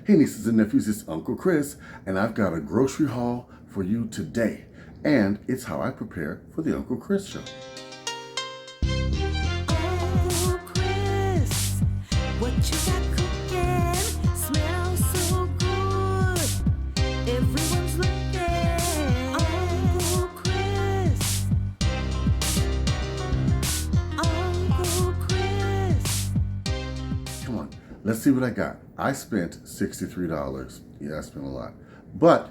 Hey nieces and nephews, it's Uncle Chris, and I've got a grocery haul for you today. And it's how I prepare for the Uncle Chris show. Uncle Chris, what you got cooking? Smells so good. Everyone's looking. Uncle Chris. Uncle Chris. Come on, let's see what I got. I spent $63. Yeah, I spent a lot. But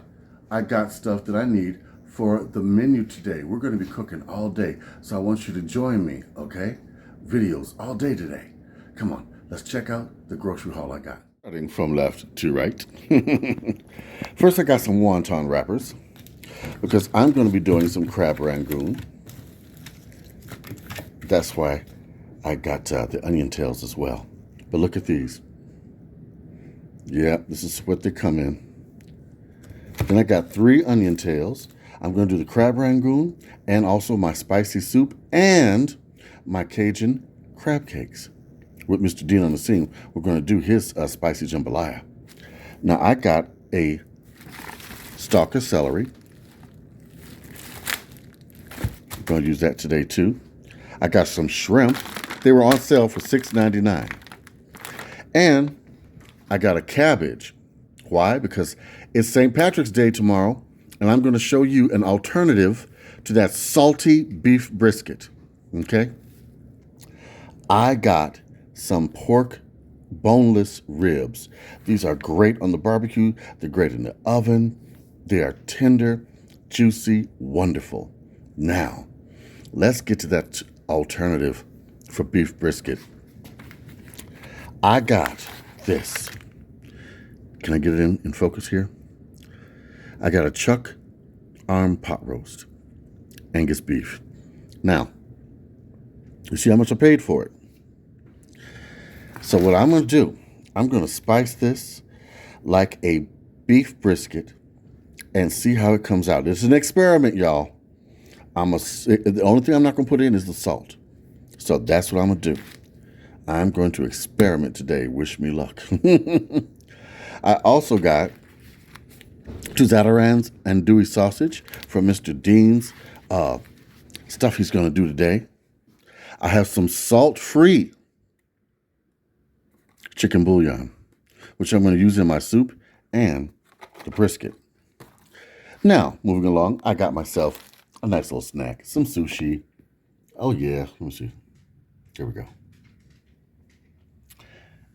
I got stuff that I need for the menu today. We're going to be cooking all day, so I want you to join me, okay? Videos all day today. Come on, let's check out the grocery haul I got. Starting from left to right. First, I got some wonton wrappers because I'm going to be doing some crab rangoon. That's why I got the onion tails as well. But look at these. Yeah, this is what they come in. Then I got 3 onion tails. I'm going to do the crab rangoon and also my spicy soup and my Cajun crab cakes. With Mr. Dean on the scene, we're going to do his spicy jambalaya. Now I got a stalk of celery. I'm going to use that today too. I got some shrimp. They were on sale for $6.99. And I got a cabbage. Why? Because it's St. Patrick's Day tomorrow, and I'm going to show you an alternative to that salty beef brisket. Okay? I got some pork boneless ribs. These are great on the barbecue. They're great in the oven. They are tender, juicy, wonderful. Now, let's get to that alternative for beef brisket. I got this. Can I get it in focus here? I got a chuck arm pot roast, Angus beef. Now, you see how much I paid for it. So what I'm going to do, I'm going to spice this like a beef brisket and see how it comes out. It's an experiment, y'all. The only thing I'm not going to put in is the salt. So that's what I'm going to do. I'm going to experiment today. Wish me luck. I also got 2 Zatarans and Dewey sausage from Mr. Dean's stuff he's going to do today. I have some salt-free chicken bouillon, which I'm going to use in my soup and the brisket. Now, moving along, I got myself a nice little snack, some sushi. Oh yeah, let me see. Here we go.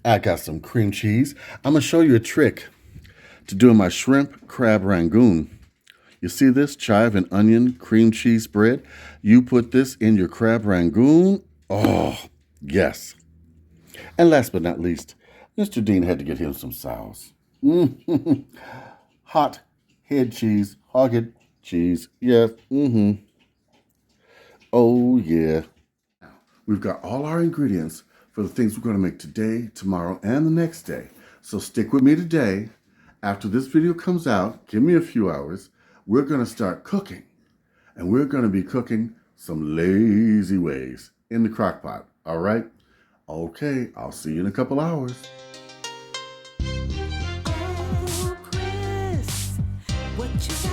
I got some cream cheese. I'm going to show you a trick to doing my shrimp crab rangoon. You see this chive and onion cream cheese spread? You put this in your crab rangoon. Oh, yes. And last but not least, Mr. Dean had to get him some sauce. Hot head cheese, hog cheese. Yes. Oh, yeah. We've got all our ingredients for the things we're going to make today, tomorrow, and the next day. So stick with me today. After this video comes out, give me a few hours, we're going to start cooking. And we're going to be cooking some lazy ways in the crock pot. All right? Okay, I'll see you in a couple hours. Uncle Chris, what you got